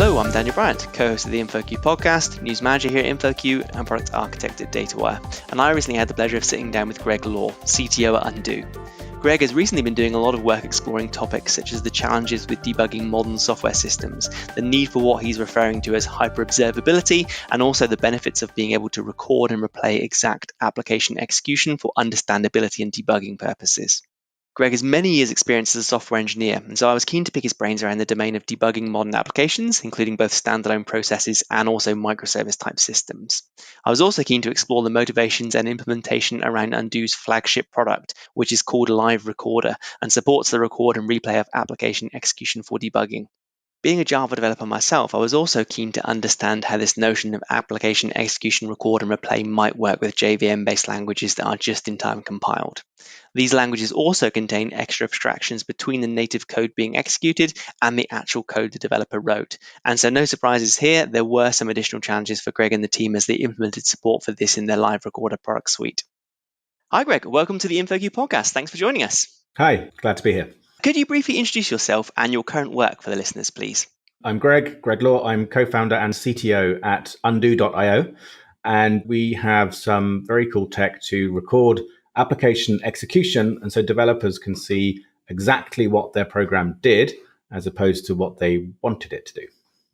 Hello, I'm Daniel Bryant, co-host of the InfoQ podcast, news manager here at InfoQ, and product architect at DataWire. And I recently had the pleasure of sitting down with Greg Law, CTO at Undo. Greg has recently been doing a lot of work exploring topics such as the challenges with debugging modern software systems, the need for what he's referring to as hyper-observability, and also the benefits of being able to record and replay exact application execution for understandability and debugging purposes. Greg has many years' experience as a software engineer, and so I was keen to pick his brains around the domain of debugging modern applications, including both standalone processes and also microservice-type systems. I was also keen to explore the motivations and implementation around Undo's flagship product, which is called LiveRecorder, and supports the record and replay of application execution for debugging. Being a Java developer myself, I was also keen to understand how this notion of application execution, record, and replay might work with JVM-based languages that are just-in-time compiled. These languages also contain extra abstractions between the native code being executed and the actual code the developer wrote. And so no surprises here, there were some additional challenges for Greg and the team as they implemented support for this in their LiveRecorder product suite. Hi Greg, welcome to the InfoQ podcast. Thanks for joining us. Hi, glad to be here. Could you briefly introduce yourself and your current work for the listeners, please? I'm Greg Law. I'm co-founder and CTO at undo.io. And we have some very cool tech to record application execution. And so developers can see exactly what their program did as opposed to what they wanted it to do.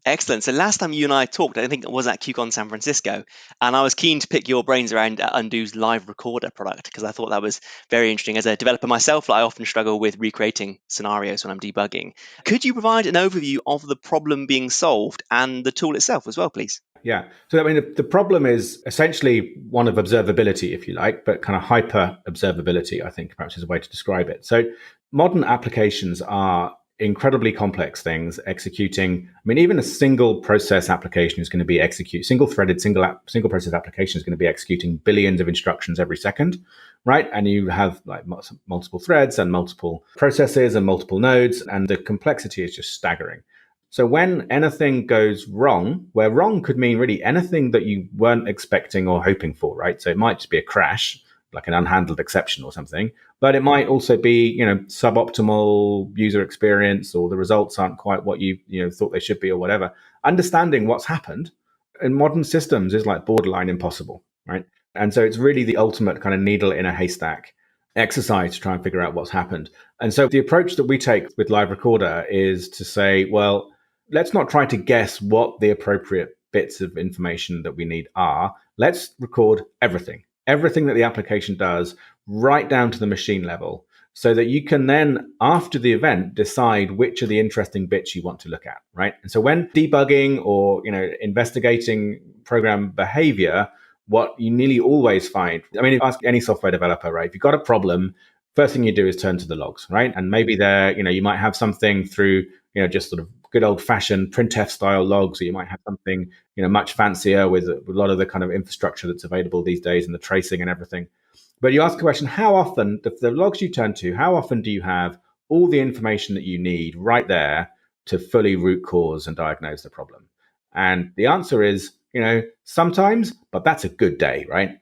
Excellent. So last time you and I talked, I think it was at QCon San Francisco, and I was keen to pick your brains around Undo's LiveRecorder product because I thought that was very interesting. As a developer myself, I often struggle with recreating scenarios when I'm debugging. Could you provide an overview of the problem being solved and the tool itself as well, please? Yeah. So, the problem is essentially one of observability, if you like, but kind of hyper-observability, I think perhaps is a way to describe it. So modern applications are incredibly complex things executing. Even a single process application is going to be single-threaded, single process application is going to be executing billions of instructions every second, right? And you have like multiple threads and multiple processes and multiple nodes, and the complexity is just staggering. So when anything goes wrong, where wrong could mean really anything that you weren't expecting or hoping for, right? So it might just be a crash, like an unhandled exception or something, but it might also be, suboptimal user experience, or the results aren't quite what you thought they should be, or whatever. Understanding what's happened in modern systems is like borderline impossible, right? And so it's really the ultimate kind of needle in a haystack exercise to try and figure out what's happened. And so the approach that we take with LiveRecorder is to say, well, let's not try to guess what the appropriate bits of information that we need are. Let's record everything that the application does, right down to the machine level, so that you can then, after the event, decide which are the interesting bits you want to look at, right? And so when debugging or investigating program behavior, what you nearly always find, if you ask any software developer, right? If you've got a problem, first thing you do is turn to the logs, right? And maybe there, you might have something through, just sort of good old-fashioned printf style logs, or you might have something, much fancier with a lot of the kind of infrastructure that's available these days and the tracing and everything. But you ask the question, how often, the logs you turn to, how often do you have all the information that you need right there to fully root cause and diagnose the problem? And the answer is, sometimes, but that's a good day, right?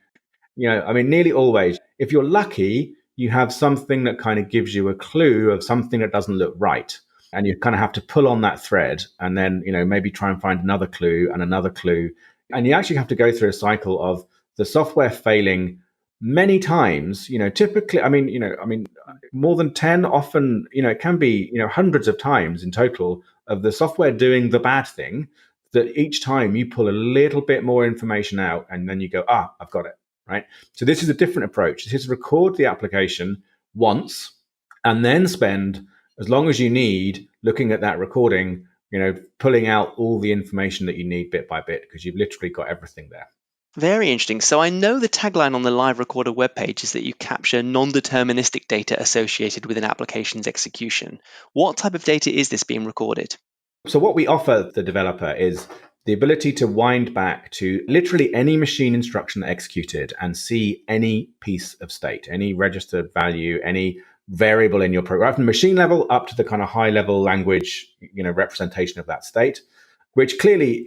Nearly always. If you're lucky, you have something that kind of gives you a clue of something that doesn't look right. And you kind of have to pull on that thread and then, maybe try and find another clue and another clue. And you actually have to go through a cycle of the software failing many times, typically, more than 10, often, it can be, hundreds of times in total of the software doing the bad thing, that each time you pull a little bit more information out and then you go, I've got it, right? So this is a different approach. This is record the application once and then spend as long as you need looking at that recording, pulling out all the information that you need bit by bit, because you've literally got everything there. Very interesting. So I know the tagline on the LiveRecorder webpage is that you capture non-deterministic data associated with an application's execution. What type of data is this being recorded? So what we offer the developer is the ability to wind back to literally any machine instruction executed and see any piece of state, any registered value, any variable in your program, from the machine level up to the kind of high level language, representation of that state, which clearly,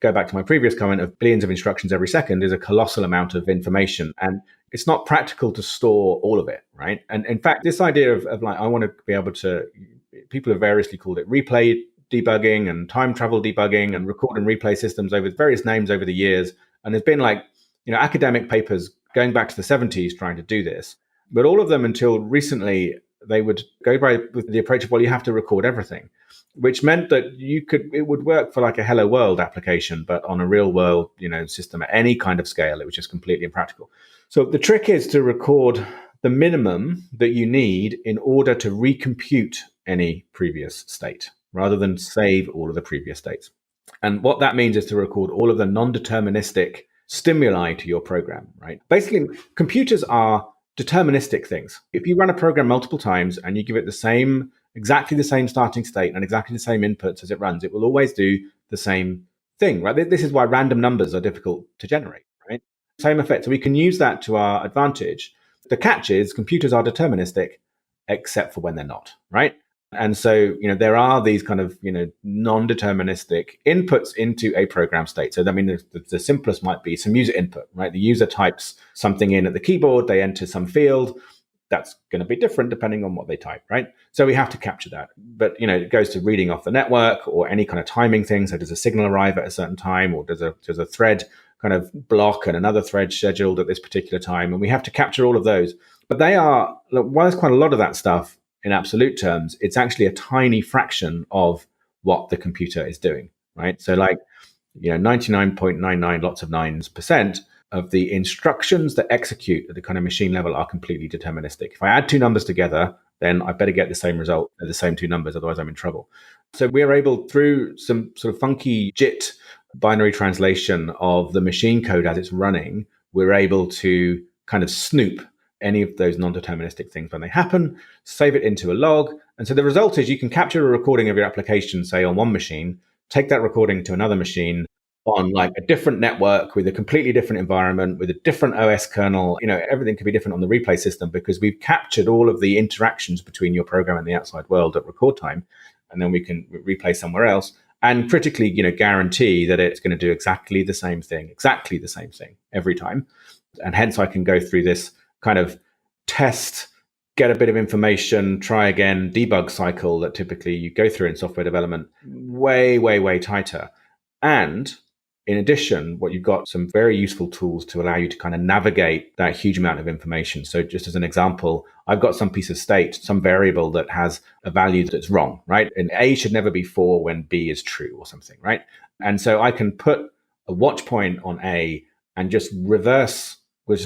go back to my previous comment of billions of instructions every second is a colossal amount of information. And it's not practical to store all of it, right? And in fact, this idea of like, I want to be able to, people have variously called it replay debugging and time travel debugging and record and replay systems over various names over the years. And there's been academic papers going back to the 70s trying to do this. But all of them until recently, they would go by with the approach of, well, you have to record everything, which meant that it would work for like a Hello World application, but on a real world, system at any kind of scale, it was just completely impractical. So the trick is to record the minimum that you need in order to recompute any previous state, rather than save all of the previous states. And what that means is to record all of the non-deterministic stimuli to your program, right? Basically, computers are deterministic things. If you run a program multiple times and you give it exactly the same starting state and exactly the same inputs as it runs, it will always do the same thing, right? This is why random numbers are difficult to generate, right? Same effect. So we can use that to our advantage. The catch is computers are deterministic, except for when they're not, right? And so, there are these kind of, non-deterministic inputs into a program state. So, the simplest might be some user input, right? The user types something in at the keyboard, they enter some field. That's going to be different depending on what they type, right? So we have to capture that. But, it goes to reading off the network or any kind of timing thing. So does a signal arrive at a certain time, or does a thread kind of block and another thread scheduled at this particular time? And we have to capture all of those. But while there's quite a lot of that stuff in absolute terms, it's actually a tiny fraction of what the computer is doing, right? So 99.99 lots of nines % of the instructions that execute at the kind of machine level are completely deterministic. If I add two numbers together, then I better get the same result at the same two numbers, otherwise I'm in trouble. So we're able, through some sort of funky JIT binary translation of the machine code as it's running, we're able to kind of snoop any of those non-deterministic things when they happen, save it into a log. And so the result is you can capture a recording of your application, say on one machine, take that recording to another machine on like a different network with a completely different environment, with a different OS kernel. Everything could be different on the replay system because we've captured all of the interactions between your program and the outside world at record time. And then we can replay somewhere else and critically, guarantee that it's going to do exactly the same thing every time. And hence I can go through this kind of test, get a bit of information, try again, debug cycle that typically you go through in software development, way, way, way tighter. And in addition, what you've got some very useful tools to allow you to kind of navigate that huge amount of information. So just as an example, I've got some piece of state, some variable that has a value that's wrong, right? And A should never be 4 when B is true or something, right? And so I can put a watch point on A and just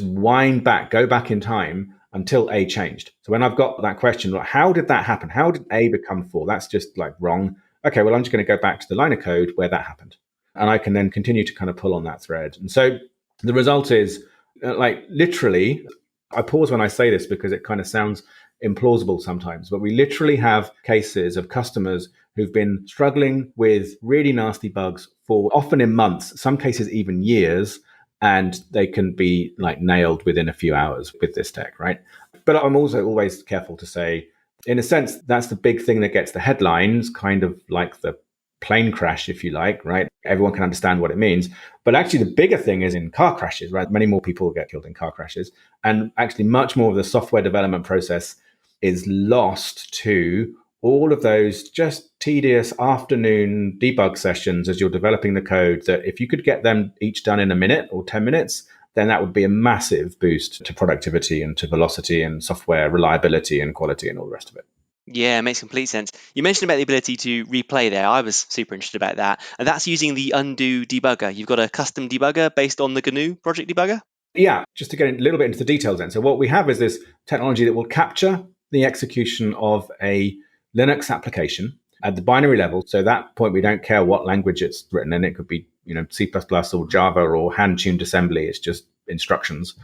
wind back, go back in time until A changed. So when I've got that question, like, how did that happen? How did A become 4? That's just like wrong. Okay, well, I'm just going to go back to the line of code where that happened. And I can then continue to kind of pull on that thread. And so the result is literally, I pause when I say this because it kind of sounds implausible sometimes, but we literally have cases of customers who've been struggling with really nasty bugs for often in months, some cases even years, and they can be like nailed within a few hours with this tech, right? But I'm also always careful to say, in a sense, that's the big thing that gets the headlines, kind of like the plane crash, if you like, right? Everyone can understand what it means. But actually, the bigger thing is in car crashes, right? Many more people get killed in car crashes. And actually, much more of the software development process is lost to all of those just tedious afternoon debug sessions as you're developing the code, that if you could get them each done in a minute or 10 minutes, then that would be a massive boost to productivity and to velocity and software reliability and quality and all the rest of it. Yeah, it makes complete sense. You mentioned about the ability to replay there. I was super interested about that. And that's using the undo debugger. You've got a custom debugger based on the GNU project debugger? Yeah, just to get a little bit into the details then. So what we have is this technology that will capture the execution of a Linux application at the binary level. So at that point, we don't care what language it's written in. It could be, C++ or Java or hand-tuned assembly. It's just instructions.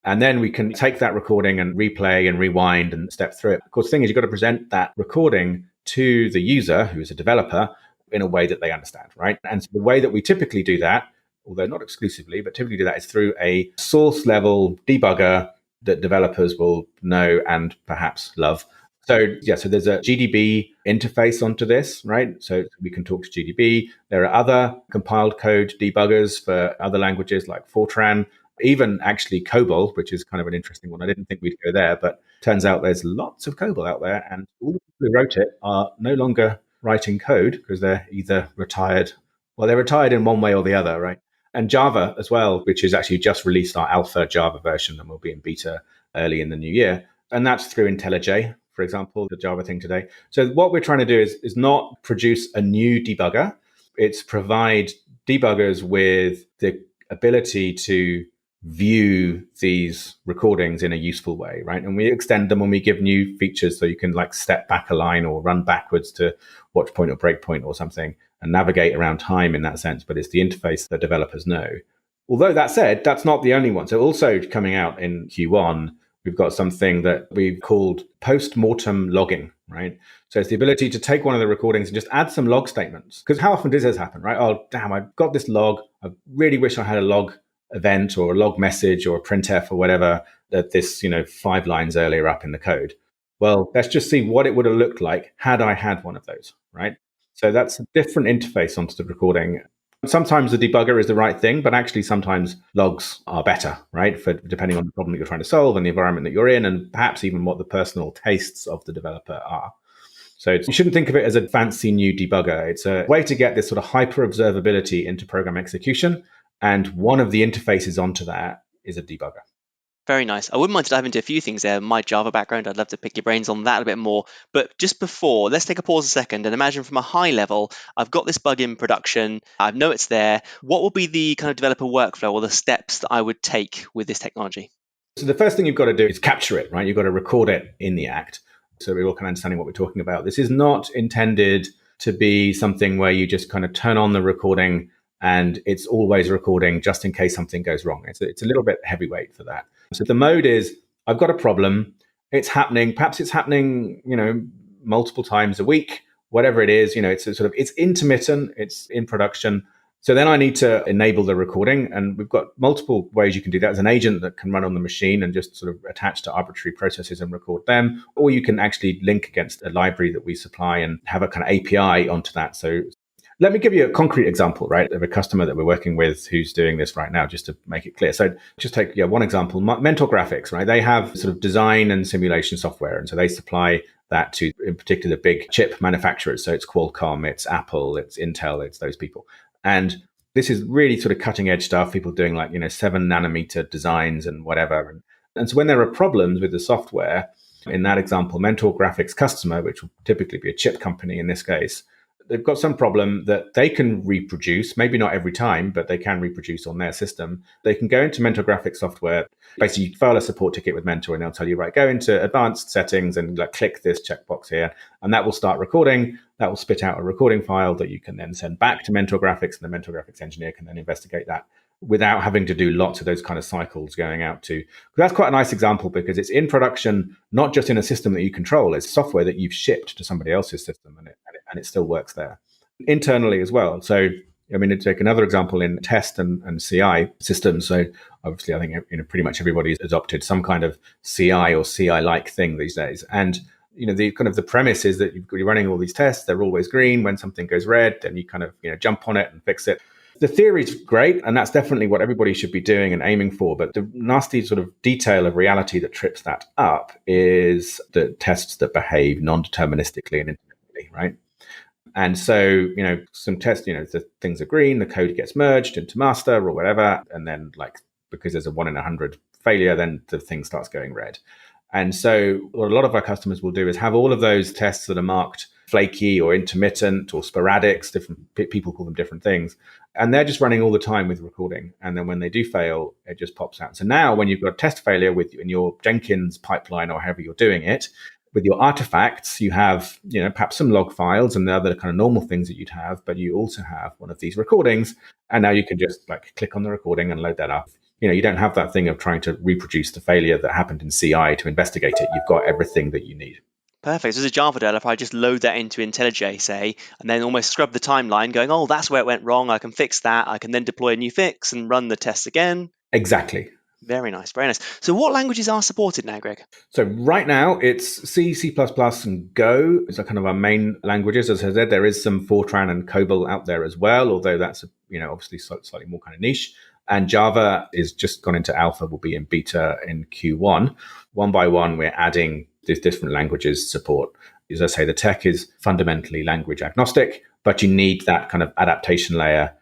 And then we can take that recording and replay and rewind and step through it. Of course, the thing is, you've got to present that recording to the user, who is a developer, in a way that they understand, right? And so the way that we typically do that, although not exclusively, but typically do that, is through a source level debugger that developers will know and perhaps love. So there's a GDB interface onto this, right? So we can talk to GDB. There are other compiled code debuggers for other languages like Fortran, even actually COBOL, which is kind of an interesting one. I didn't think we'd go there, but turns out there's lots of COBOL out there, and all the people who wrote it are no longer writing code because they're either retired, well, they're retired in one way or the other, right? And Java as well, which is actually just released our alpha Java version and will be in beta early in the new year. And that's through IntelliJ, for example, the Java thing today. So what we're trying to do is not produce a new debugger. It's provide debuggers with the ability to view these recordings in a useful way, right? And we extend them when we give new features, so you can like step back a line or run backwards to watch point or break point or something and navigate around time in that sense. But it's the interface that developers know. Although that said, that's not the only one. So also coming out in Q1, we've got something that we've called post-mortem logging, right? So it's the ability to take one of the recordings and just add some log statements. Because how often does this happen, right? Oh, damn, I've got this log. I really wish I had a log event or a log message or a printf or whatever that this, 5 lines earlier up in the code. Well, let's just see what it would have looked like had I had one of those, right? So that's a different interface onto the recording. Sometimes the debugger is the right thing, but actually sometimes logs are better, right? For depending on the problem that you're trying to solve and the environment that you're in, and perhaps even what the personal tastes of the developer are. So you shouldn't think of it as a fancy new debugger. It's a way to get this sort of hyper-observability into program execution. And one of the interfaces onto that is a debugger. Very nice. I wouldn't mind to dive into a few things there. My Java background, I'd love to pick your brains on that a bit more. But just before, let's take a pause a second and imagine from a high level, I've got this bug in production. I know it's there. What will be the kind of developer workflow or the steps that I would take with this technology? So the first thing you've got to do is capture it, right? You've got to record it in the act. So we're all kind of understanding what we're talking about. This is not intended to be something where you just kind of turn on the recording and it's always recording just in case something goes wrong. It's a little bit heavyweight for that. So the mode is, I've got a problem. It's happening. Perhaps it's happening, multiple times a week, whatever it is. It's intermittent. It's in production. So then I need to enable the recording, and we've got multiple ways you can do that. There's an agent that can run on the machine and just sort of attach to arbitrary processes and record them, or you can actually link against a library that we supply and have a kind of API onto that. So let me give you a concrete example, right, of a customer that we're working with who's doing this right now, just to make it clear. So just take one example, Mental Graphics, right? They have sort of design and simulation software, and so they supply that to, in particular, big chip manufacturers. So it's Qualcomm, it's Apple, it's Intel, it's those people. And this is really sort of cutting edge stuff, people doing 7 nanometer designs and whatever. And so when there are problems with the software, in that example, Mental Graphics customer, which will typically be a chip company in this case, they've got some problem that they can reproduce, maybe not every time, but they can reproduce on their system. They can go into Mental Graphics software, basically file a support ticket with Mental, and they'll tell you, right, go into advanced settings and click this checkbox here, and that will start recording. That will spit out a recording file that you can then send back to Mental Graphics, and the Mental Graphics engineer can then investigate that without having to do lots of those kind of cycles going out to. That's quite a nice example because it's in production, not just in a system that you control. It's software that you've shipped to somebody else's system, and it still works there internally as well. So, to take another example in test and CI systems. So obviously, I think pretty much everybody's adopted some kind of CI or CI-like thing these days. And the kind of the premise is that you're running all these tests. They're always green. When something goes red, then you kind of jump on it and fix it. The theory is great, and that's definitely what everybody should be doing and aiming for. But the nasty sort of detail of reality that trips that up is the tests that behave non-deterministically and intermittently, right? And so, some tests, the things are green, the code gets merged into master or whatever. And then because there's a 1 in 100 failure, then the thing starts going red. And so what a lot of our customers will do is have all of those tests that are marked flaky or intermittent or sporadic, different people call them different things. And they're just running all the time with recording. And then when they do fail, it just pops out. So now when you've got test failure in your Jenkins pipeline or however you're doing it, with your artifacts, you have, perhaps some log files and the other kind of normal things that you'd have, but you also have one of these recordings. And now you can just click on the recording and load that up. You don't have that thing of trying to reproduce the failure that happened in CI to investigate it. You've got everything that you need. Perfect. So as a Java developer, I just load that into IntelliJ, say, and then almost scrub the timeline going, oh, that's where it went wrong. I can fix that. I can then deploy a new fix and run the tests again. Exactly. Very nice. Very nice. So what languages are supported now, Greg? So right now it's C, C++, and Go is kind of our main languages. As I said, there is some Fortran and COBOL out there as well, although that's, obviously slightly more kind of niche. And Java is just gone into alpha, will be in beta in Q1. One by one, we're adding these different languages support. As I say, the tech is fundamentally language agnostic, but you need that kind of adaptation layer.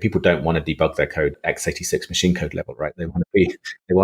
People don't want to debug their code x86 machine code level, right? They want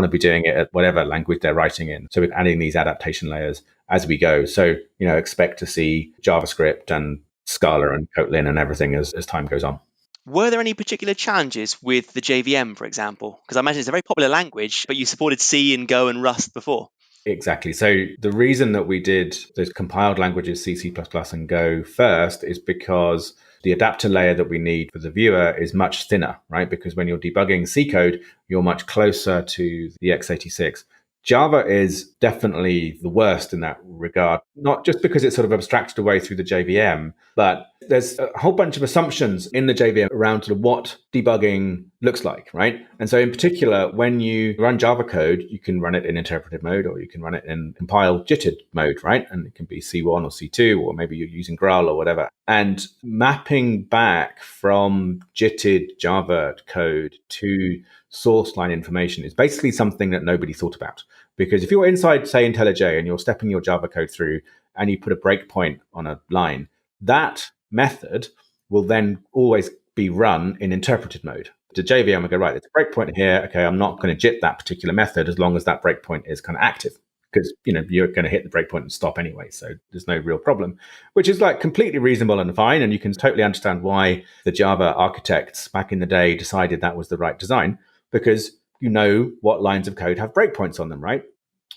to be doing it at whatever language they're writing in. So we're adding these adaptation layers as we go. So, expect to see JavaScript and Scala and Kotlin and everything as time goes on. Were there any particular challenges with the JVM, for example? Because I imagine it's a very popular language, but you supported C and Go and Rust before. Exactly. So the reason that we did those compiled languages, C++, and Go first is because the adapter layer that we need for the viewer is much thinner, right? Because when you're debugging C code, you're much closer to the x86. Java is definitely the worst in that regard, not just because it's sort of abstracted away through the JVM, but there's a whole bunch of assumptions in the JVM around sort of what debugging looks like, right? And so in particular, when you run Java code, you can run it in interpreted mode or you can run it in compiled jittered mode, right? And it can be C1 or C2, or maybe you're using Graal or whatever. And mapping back from jitted Java code to source line information is basically something that nobody thought about. Because if you're inside, say, IntelliJ and you're stepping your Java code through and you put a breakpoint on a line, that method will then always be run in interpreted mode. The JVM will go, right, there's a breakpoint here. Okay, I'm not going to JIT that particular method as long as that breakpoint is kind of active. Because you're going to hit the breakpoint and stop anyway, so there's no real problem, which is like completely reasonable and fine, and you can totally understand why the Java architects back in the day decided that was the right design, because you know what lines of code have breakpoints on them, right?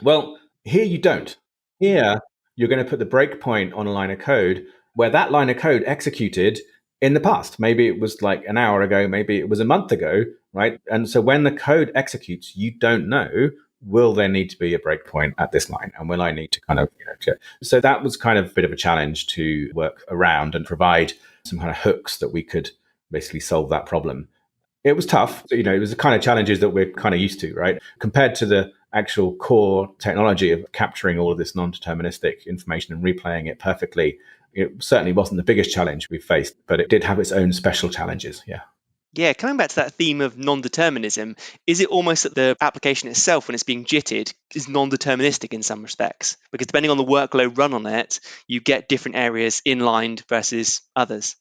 Well, here you don't. Here, you're going to put the breakpoint on a line of code where that line of code executed in the past. Maybe it was like an hour ago, maybe it was a month ago, right? And so when the code executes, you don't know, will there need to be a breakpoint at this line? And will I need to kind of, check? So that was kind of a bit of a challenge to work around and provide some kind of hooks that we could basically solve that problem. It was tough. It was the kind of challenges that we're kind of used to, right? Compared to the actual core technology of capturing all of this non-deterministic information and replaying it perfectly, it certainly wasn't the biggest challenge we faced, but it did have its own special challenges. Yeah. Yeah, coming back to that theme of non-determinism, is it almost that the application itself, when it's being jitted, is non-deterministic in some respects? Because depending on the workload run on it, you get different areas inlined versus others.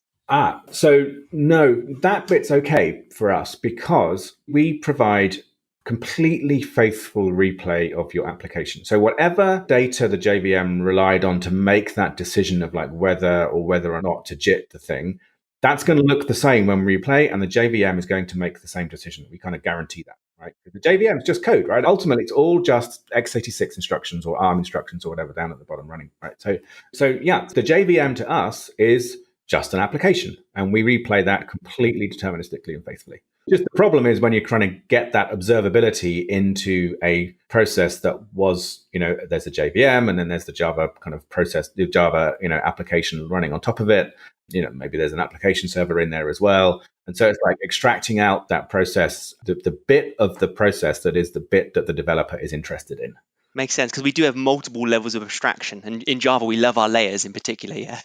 So no, that bit's okay for us because we provide completely faithful replay of your application. So whatever data the JVM relied on to make that decision of like whether or not to JIT the thing, that's going to look the same when we replay, and the JVM is going to make the same decision. We kind of guarantee that, right? The JVM is just code, right? Ultimately, it's all just x86 instructions or ARM instructions or whatever down at the bottom running, right? So yeah, the JVM to us is just an application, and we replay that completely deterministically and faithfully. Just the problem is when you're trying to get that observability into a process that was, there's a JVM and then there's the Java kind of process, the Java, application running on top of it. Maybe there's an application server in there as well. And so it's like extracting out that process, the bit of the process that is the bit that the developer is interested in. Makes sense, because we do have multiple levels of abstraction. And in Java, we love our layers in particular. Yeah,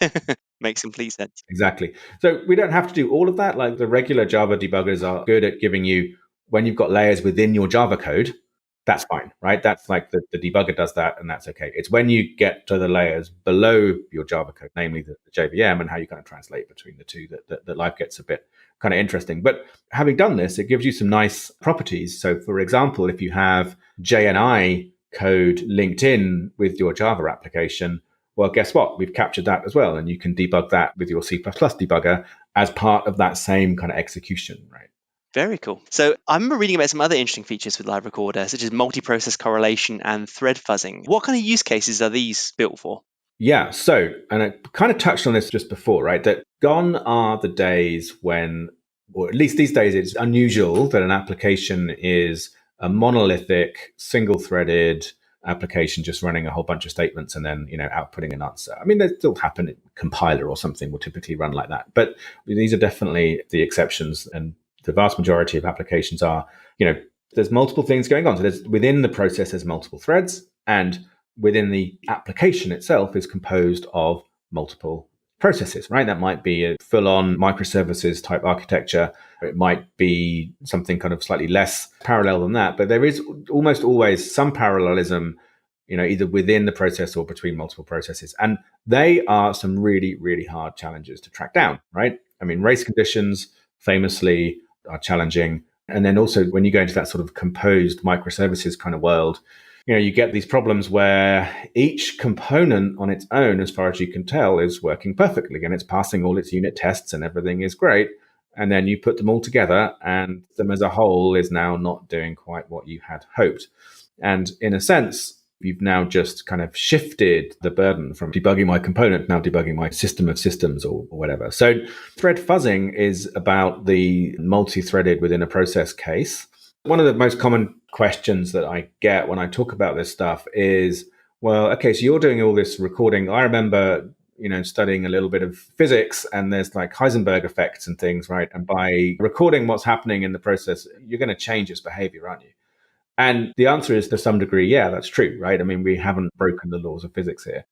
makes complete sense. Exactly. So we don't have to do all of that. Like the regular Java debuggers are good at giving you, when you've got layers within your Java code, that's fine, right? That's like the debugger does that, and that's okay. It's when you get to the layers below your Java code, namely the JVM, and how you kind of translate between the two, that life gets a bit kind of interesting. But having done this, it gives you some nice properties. So for example, if you have JNI code linked in with your Java application, well, guess what? We've captured that as well. And you can debug that with your C++ debugger as part of that same kind of execution, right? Very cool. So I remember reading about some other interesting features with LiveRecorder, such as multi-process correlation and thread fuzzing. What kind of use cases are these built for? Yeah, so, and I kind of touched on this just before, right? That gone are the days when, or at least these days, it's unusual that an application is a monolithic, single-threaded application just running a whole bunch of statements and then, outputting an answer. I mean, they still happen. Compiler or something will typically run like that. But these are definitely the exceptions. And the vast majority of applications are, there's multiple things going on. So there's within the process, there's multiple threads, and within the application itself is composed of multiple processes, right? That might be a full-on microservices type architecture. It might be something kind of slightly less parallel than that, but there is almost always some parallelism, either within the process or between multiple processes. And they are some really, really hard challenges to track down, right? I mean, race conditions famously are challenging. And then also when you go into that sort of composed microservices kind of world, you get these problems where each component on its own, as far as you can tell, is working perfectly and it's passing all its unit tests and everything is great. And then you put them all together and them as a whole is now not doing quite what you had hoped. And in a sense, you've now just kind of shifted the burden from debugging my component, now debugging my system of systems or whatever. So thread fuzzing is about the multi-threaded within a process case. One of the most common questions that I get when I talk about this stuff is, well, okay, so you're doing all this recording. I remember, studying a little bit of physics and there's like Heisenberg effects and things, right? And by recording what's happening in the process, you're going to change its behavior, aren't you? And the answer is to some degree, yeah, that's true, right? I mean, we haven't broken the laws of physics here.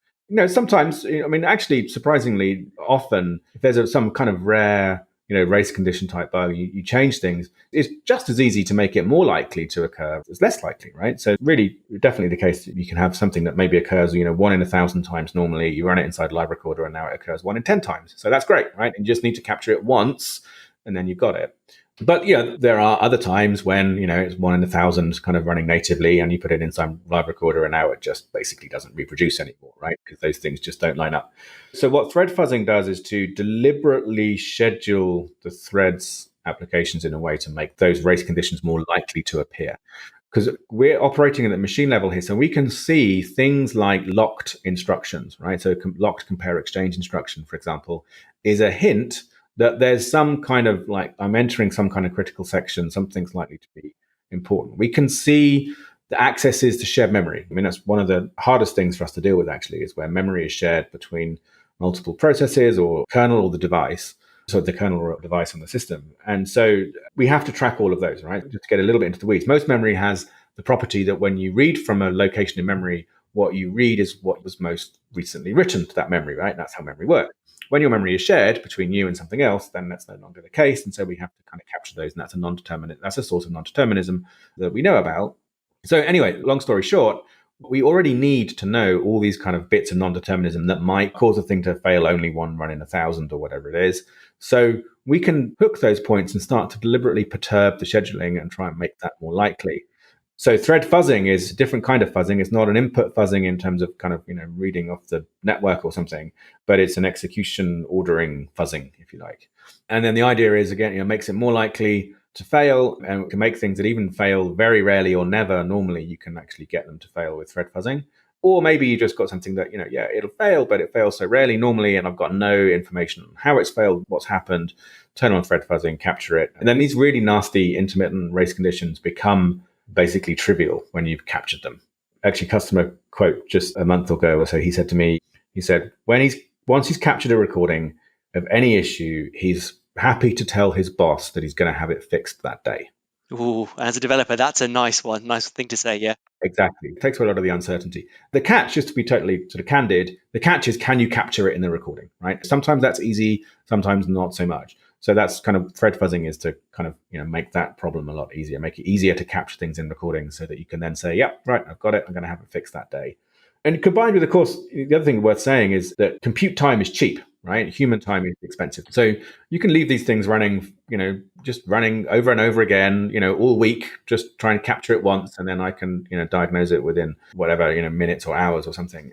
Sometimes, actually, surprisingly, often, if there's some kind of rare, race condition type bug, you change things, it's just as easy to make it more likely to occur as less likely, right? So really, definitely the case that you can have something that maybe occurs, 1 in 1,000 times normally, you run it inside LiveRecorder and now it occurs 1 in 10 times. So that's great, right? You just need to capture it once and then you've got it. But there are other times when, it's 1 in 1,000 kind of running natively and you put it inside LiveRecorder and now it just basically doesn't reproduce anymore, right? Because those things just don't line up. So what thread fuzzing does is to deliberately schedule the threads applications in a way to make those race conditions more likely to appear. Because we're operating at the machine level here, so we can see things like locked instructions, right? So locked compare exchange instruction, for example, is a hint that there's some kind of I'm entering some kind of critical section, something's likely to be important. We can see the accesses to shared memory. I mean, that's one of the hardest things for us to deal with, actually, is where memory is shared between multiple processes or kernel or the device. So the kernel or device on the system. And so we have to track all of those, right? Just to get a little bit into the weeds. Most memory has the property that when you read from a location in memory, what you read is what was most recently written to that memory, right? That's how memory works. When your memory is shared between you and something else, then that's no longer the case. And so we have to kind of capture those. And that's a source of non-determinism that we know about. So anyway, long story short, we already need to know all these kind of bits of non-determinism that might cause a thing to fail only 1 run in 1,000 or whatever it is. So we can hook those points and start to deliberately perturb the scheduling and try and make that more likely. So thread fuzzing is a different kind of fuzzing. It's not an input fuzzing in terms of kind of, reading off the network or something, but it's an execution ordering fuzzing, if you like. And then the idea is, again, it makes it more likely to fail, and can make things that even fail very rarely or never normally, you can actually get them to fail with thread fuzzing. Or maybe you just got something that, it'll fail, but it fails so rarely normally, and I've got no information on how it's failed, what's happened, turn on thread fuzzing, capture it. And then these really nasty intermittent race conditions become basically trivial when you've captured them. Actually, customer quote just a month ago or so, he said to me, once he's captured a recording of any issue, he's happy to tell his boss that he's going to have it fixed that day. Ooh, as a developer, that's a nice thing to say, yeah. Exactly. It takes away a lot of the uncertainty. The catch, just to be totally sort of candid, the catch is, can you capture it in the recording, right? Sometimes that's easy, sometimes not so much. So that's kind of thread fuzzing, is to kind of, make that problem a lot easier, make it easier to capture things in recordings so that you can then say, yeah, right, I've got it, I'm going to have it fixed that day. And combined with, of course, the other thing worth saying is that compute time is cheap, right? Human time is expensive. So you can leave these things running, just running over and over again, all week, just try and capture it once, and then I can, diagnose it within whatever, minutes or hours or something.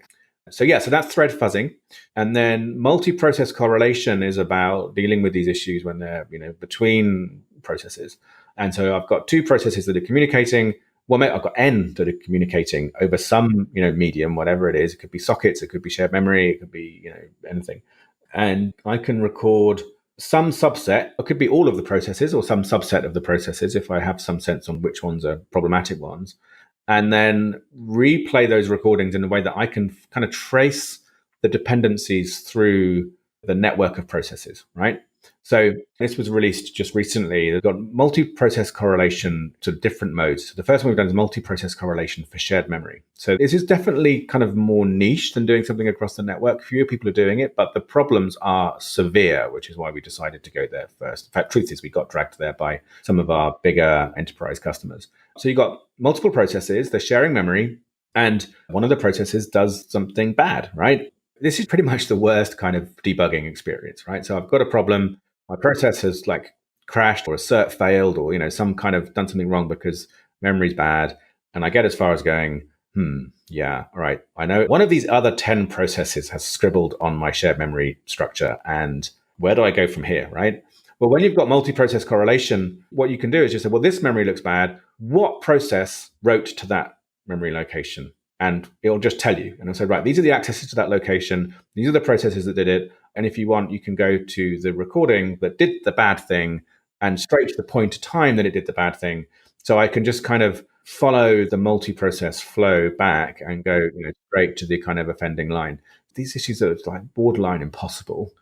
So that's thread fuzzing. And then multi-process correlation is about dealing with these issues when they're, between processes. And so I've got 2 processes that are communicating. Well, I've got N that are communicating over some, medium, whatever it is. It could be sockets, it could be shared memory, it could be, anything. And I can record some subset, it could be all of the processes or some subset of the processes if I have some sense on which ones are problematic ones. And then replay those recordings in a way that I can kind of trace the dependencies through the network of processes, right? So this was released just recently. They've got multi-process correlation to different modes. So the first one we've done is multi-process correlation for shared memory. So this is definitely kind of more niche than doing something across the network. Fewer people are doing it, but the problems are severe, which is why we decided to go there first. In fact, truth is we got dragged there by some of our bigger enterprise customers. So you've got multiple processes, they're sharing memory, and one of the processes does something bad, right? This is pretty much the worst kind of debugging experience, right? So I've got a problem, my process has like crashed or a cert failed or, some kind of done something wrong because memory's bad. And I get as far as going, yeah, all right. I know one of these other 10 processes has scribbled on my shared memory structure. And where do I go from here, right? Well, when you've got multi-process correlation, what you can do is just say, well, this memory looks bad. What process wrote to that memory location? And it'll just tell you. And it'll say, right, these are the accesses to that location. These are the processes that did it. And if you want, you can go to the recording that did the bad thing and straight to the point of time that it did the bad thing. So I can just kind of follow the multi-process flow back and go straight to the kind of offending line. These issues are like borderline impossible,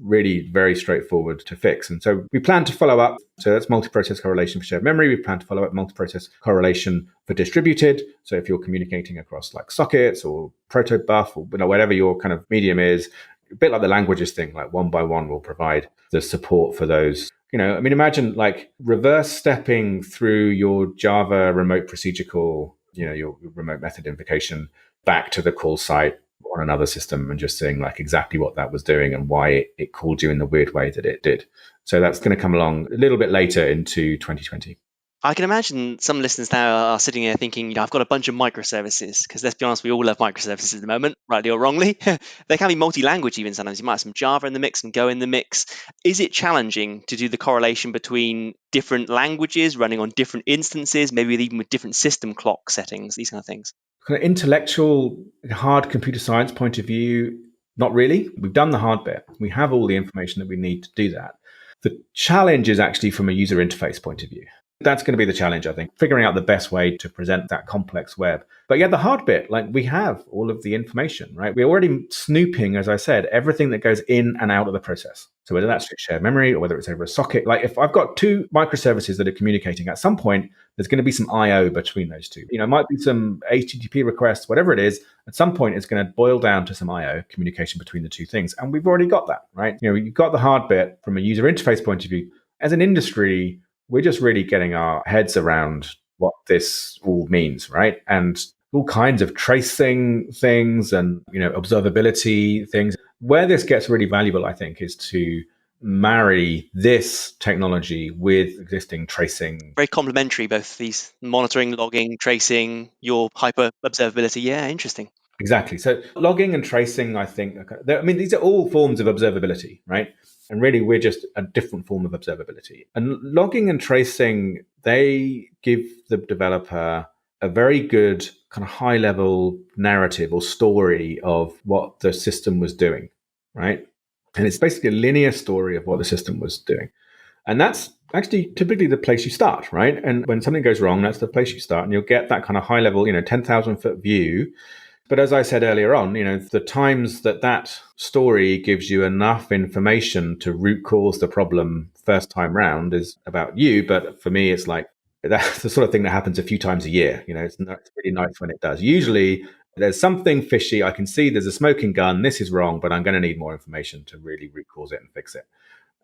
really very straightforward to fix. And so we plan to follow up. So that's multi-process correlation for shared memory. We plan to follow up multi-process correlation for distributed. So if you're communicating across like sockets or protobuf or whatever your kind of medium is, a bit like the languages thing, like one by one will provide the support for those. Imagine like reverse stepping through your Java remote procedure call, your remote method invocation back to the call site on another system and just seeing like exactly what that was doing and why it called you in the weird way that it did. So that's going to come along a little bit later into 2020. I can imagine some listeners now are sitting here thinking, I've got a bunch of microservices, because let's be honest, we all love microservices at the moment, rightly or wrongly. They can be multi-language even sometimes. You might have some Java in the mix and Go in the mix. Is it challenging to do the correlation between different languages running on different instances, maybe even with different system clock settings, these kind of things? Kind of intellectual, hard computer science point of view, not really. We've done the hard bit. We have all the information that we need to do that. The challenge is actually from a user interface point of view. That's going to be the challenge, I think, figuring out the best way to present that complex web. But yeah, the hard bit, like we have all of the information, right? We're already snooping, as I said, everything that goes in and out of the process. So whether that's shared memory or whether it's over a socket, like if I've got two microservices that are communicating, at some point, there's going to be some I/O between those two. It might be some HTTP requests, whatever it is. At some point, it's going to boil down to some I/O communication between the two things. And we've already got that, right? You've got the hard bit from a user interface point of view. As an industry, we're just really getting our heads around what this all means, right? And all kinds of tracing things and, observability things. Where this gets really valuable, I think, is to marry this technology with existing tracing. Very complementary, both these monitoring, logging, tracing, your hyper-observability. Yeah, interesting. Exactly. So logging and tracing, I think, these are all forms of observability, right? And really, we're just a different form of observability. And logging and tracing, they give the developer a very good kind of high-level narrative or story of what the system was doing, right? And it's basically a linear story of what the system was doing. And that's actually typically the place you start, right? And when something goes wrong, that's the place you start. And you'll get that kind of high-level, 10,000-foot view. But as I said earlier on, the times that story gives you enough information to root cause the problem first time round is about you. But for me, it's like that's the sort of thing that happens a few times a year. It's really nice when it does. Usually there's something fishy. I can see there's a smoking gun. This is wrong, but I'm going to need more information to really root cause it and fix it.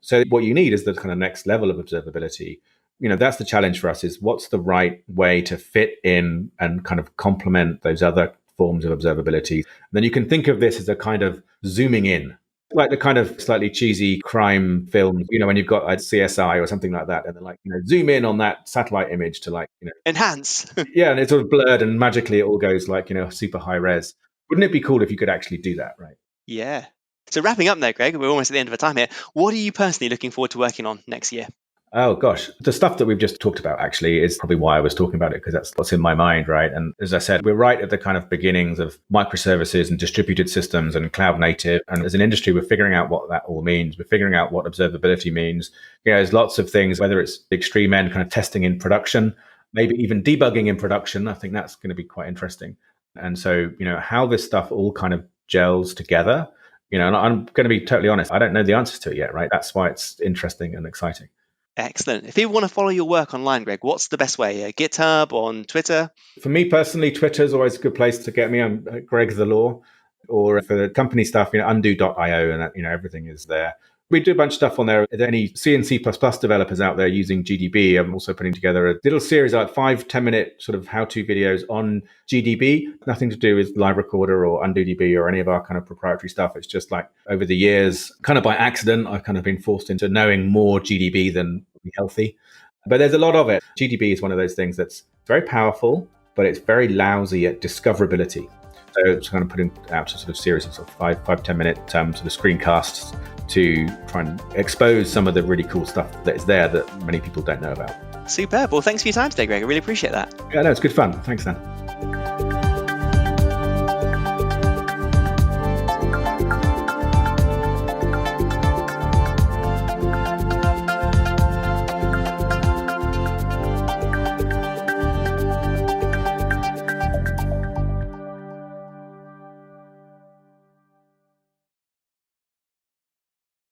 So what you need is the kind of next level of observability. That's the challenge for us, is what's the right way to fit in and kind of complement those other forms of observability. And then you can think of this as a kind of zooming in, like the kind of slightly cheesy crime film, when you've got a CSI or something like that, and then like, zoom in on that satellite image to like, enhance. Yeah, and it's sort of blurred and magically it all goes like, super high res. Wouldn't it be cool if you could actually do that, right? Yeah. So wrapping up now, Greg, we're almost at the end of our time here. What are you personally looking forward to working on next year? Oh, gosh. The stuff that we've just talked about actually is probably why I was talking about it, because that's what's in my mind, right? And as I said, we're right at the kind of beginnings of microservices and distributed systems and cloud native. And as an industry, we're figuring out what that all means. We're figuring out what observability means. There's lots of things, whether it's the extreme end, kind of testing in production, maybe even debugging in production. I think that's going to be quite interesting. And so, how this stuff all kind of gels together, and I'm going to be totally honest, I don't know the answers to it yet, right? That's why it's interesting and exciting. Excellent. If people want to follow your work online, Greg, what's the best way? GitHub, on Twitter? For me personally, Twitter is always a good place to get me. I'm Greg the Law. Or for the company stuff, undo.io, and that, everything is there. We do a bunch of stuff on there. Are there any C and C++ developers out there using GDB? I'm also putting together a little series, like 5-10 minute sort of how-to videos on GDB. Nothing to do with LiveRecorder or UndoDB or any of our kind of proprietary stuff. It's just like over the years, kind of by accident, I've kind of been forced into knowing more GDB than would be healthy. But there's a lot of it. GDB is one of those things that's very powerful, but it's very lousy at discoverability. So it's kind of putting out a sort of series of 5-10 minute sort of screencasts to try and expose some of the really cool stuff that is there that many people don't know about. Superb. Well, thanks for your time today, Greg. I really appreciate that. Yeah, no, it's good fun. Thanks, Dan.